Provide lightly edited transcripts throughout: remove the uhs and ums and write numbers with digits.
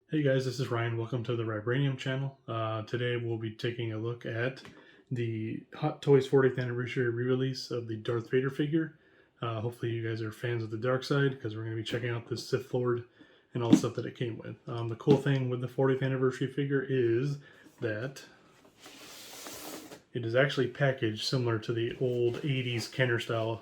Hey guys, this is Ryan. Welcome to the Vibranium channel. Today we'll be taking a look at the Hot Toys 40th anniversary re-release of the Darth Vader figure. Hopefully you guys are fans of the dark side because we're going to be checking out this Sith Lord and all the stuff that it came with. The cool thing with the 40th anniversary figure is that it is actually packaged similar to the old 80s Kenner style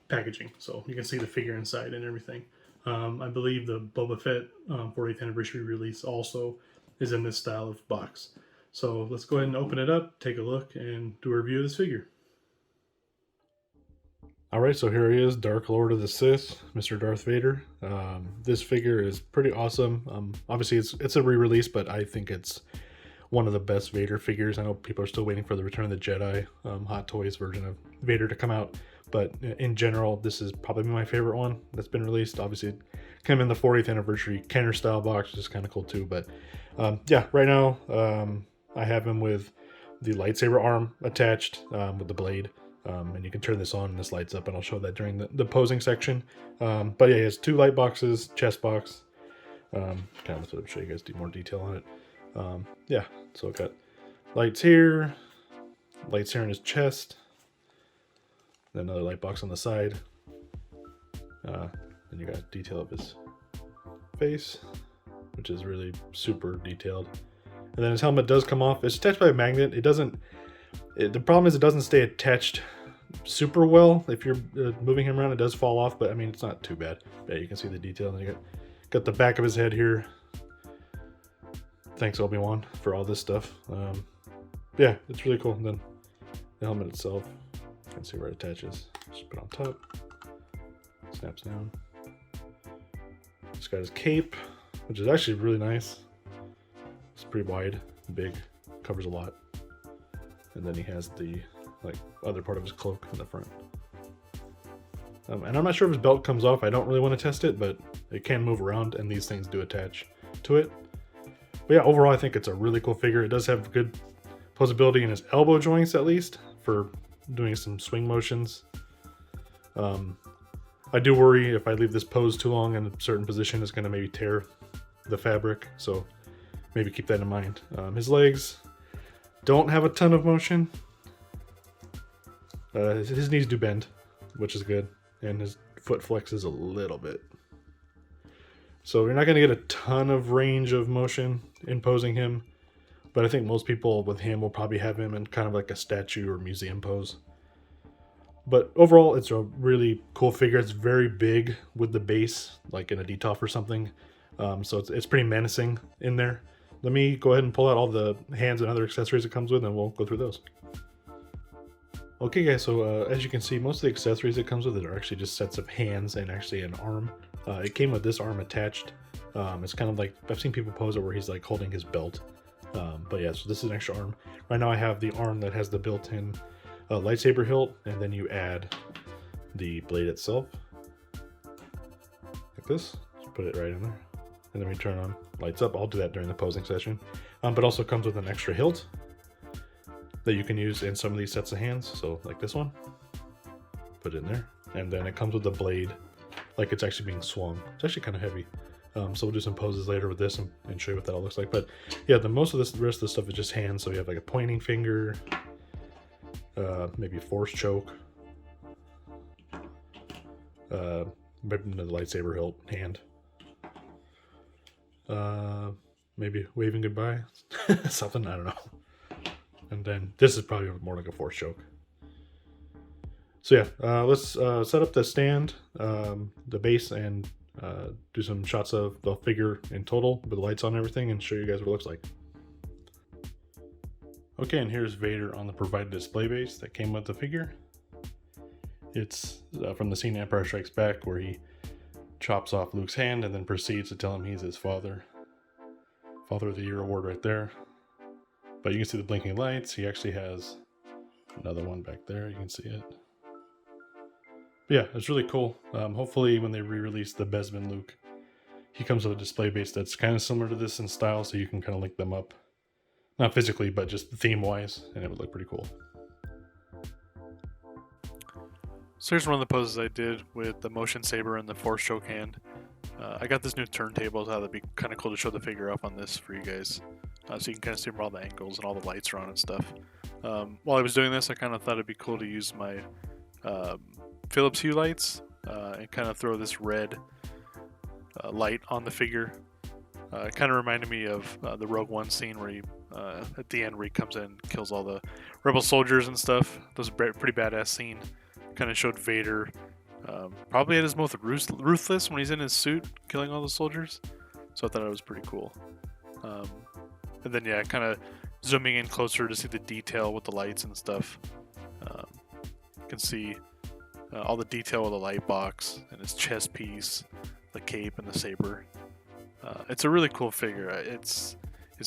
packaging. So you can see the figure inside and everything. I believe the Boba Fett 40th anniversary release also is in this style of box. So let's go ahead and open it up, take a look, and do a review of this figure. Alright, so here he is, Dark Lord of the Sith, Mr. Darth Vader. This figure is pretty awesome. Obviously, it's a re-release, but I think it's one of the best Vader figures. I know people are still waiting for the Return of the Jedi Hot Toys version of Vader to come out, but in general, this is probably my favorite one that's been released. Obviously, it came in the 40th anniversary Kenner style box, which is kind of cool too. But yeah, right now I have him with the lightsaber arm attached with the blade. And you can turn this on and this lights up, and I'll show that during the posing section. But yeah, he has two light boxes, chest box. Kind of lift it up, show you guys more detail on it. Yeah, so I've got lights here in his chest, then another light box on the side. Then you got detail of his face, which is really super detailed. And then his helmet does come off. It's attached by a magnet. The problem is it doesn't stay attached super well. If you're moving him around, it does fall off, but I mean, it's not too bad. Yeah, you can see the detail. And you got the back of his head here. Thanks, Obi-Wan, for all this stuff. Yeah, it's really cool. And then the helmet itself, you can see where it attaches. Just put it on top. Snaps down. It's got his cape, which is actually really nice. It's pretty wide, big, covers a lot. And then he has the other part of his cloak in the front. And I'm not sure if his belt comes off. I don't really want to test it, but it can move around, and these things do attach to it. But yeah, overall, I think it's a really cool figure. It does have good posability in his elbow joints, at least, for doing some swing motions. I do worry if I leave this pose too long in a certain position, it's going to maybe tear the fabric. So maybe keep that in mind. His legs don't have a ton of motion. His knees do bend, which is good. And his foot flexes a little bit. So you're not going to get a ton of range of motion in posing him, but I think most people with him will probably have him in kind of like a statue or museum pose. But overall, it's a really cool figure. It's very big with the base, like in a DTOF or something. So it's pretty menacing in there. Let me go ahead and pull out all the hands and other accessories it comes with, and we'll go through those. Okay guys, so as you can see, most of the accessories it comes with are actually just sets of hands and actually an arm. It came with this arm attached. It's kind of like, I've seen people pose it where he's like holding his belt. But yeah, so this is an extra arm. Right now I have the arm that has the built-in lightsaber hilt, and then you add the blade itself. Like this, just put it right in there. And then we turn on, lights up. I'll do that during the posing session. But also comes with an extra hilt that you can use in some of these sets of hands. So like this one, put it in there. And then it comes with the blade, like it's actually being swung. It's actually kind of heavy. So we'll do some poses later with this and show you what that all looks like. But yeah, the rest of the stuff is just hands. So you have like a pointing finger, maybe a force choke, maybe the lightsaber hilt hand, maybe waving goodbye, something, I don't know. And then this is probably more like a force choke. So yeah, let's set up the stand, the base, and do some shots of the figure in total with the lights on and everything, and show you guys what it looks like. Okay, and here's Vader on the provided display base that came with the figure. It's from the scene Empire Strikes Back, where he chops off Luke's hand and then proceeds to tell him he's his father. Father of the Year award right there. But you can see the blinking lights. He actually has another one back there. You can see it. But yeah, it's really cool. Hopefully when they re-release the Bespin Luke, he comes with a display base that's kind of similar to this in style, so you can kind of link them up. Not physically, but just theme-wise, and it would look pretty cool. So here's one of the poses I did with the motion saber and the force choke hand. I got this new turntable, so that'd be kind of cool to show the figure up on this for you guys, so you can kind of see where all the angles and all the lights are on and stuff. While I was doing this, I kind of thought it'd be cool to use my Philips Hue lights and kind of throw this red light on the figure. It kind of reminded me of the Rogue One scene where he, at the end, where he comes in and kills all the rebel soldiers and stuff. That was a pretty badass scene. Kind of showed Vader probably at his most ruthless when he's in his suit, killing all the soldiers. So I thought it was pretty cool. And then yeah, kind of zooming in closer to see the detail with the lights and stuff. You can see all the detail of the light box and his chest piece, the cape, and the saber. It's a really cool figure. It's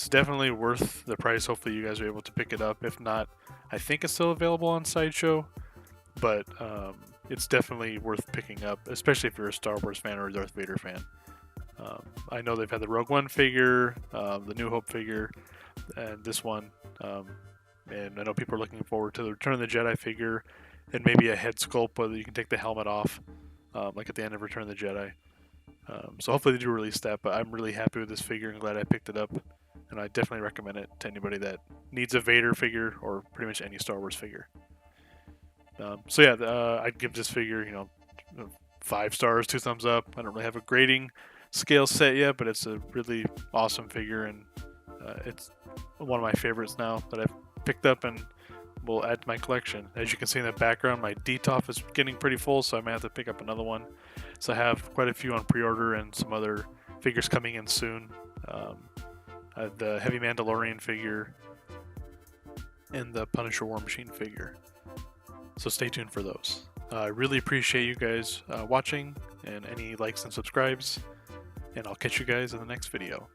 definitely worth the price. Hopefully you guys are able to pick it up. If not, I think it's still available on Sideshow, but it's definitely worth picking up, especially if you're a Star Wars fan or a Darth Vader fan. I know they've had the Rogue One figure, the New Hope figure, and this one. And I know people are looking forward to the Return of the Jedi figure and maybe a head sculpt whether you can take the helmet off, like at the end of Return of the Jedi. So hopefully they do release that, but I'm really happy with this figure and glad I picked it up. And I definitely recommend it to anybody that needs a Vader figure or pretty much any Star Wars figure. So yeah, I'd give this figure, 5 stars, 2 thumbs up. I don't really have a grading scale set yet, but it's a really awesome figure, and it's one of my favorites now that I've picked up and will add to my collection. As you can see in the background, my DTOF is getting pretty full, so I might have to pick up another one. So I have quite a few on pre-order and some other figures coming in soon. I have the Heavy Mandalorian figure and the Punisher War Machine figure. So stay tuned for those. I really appreciate you guys watching and any likes and subscribes, and I'll catch you guys in the next video.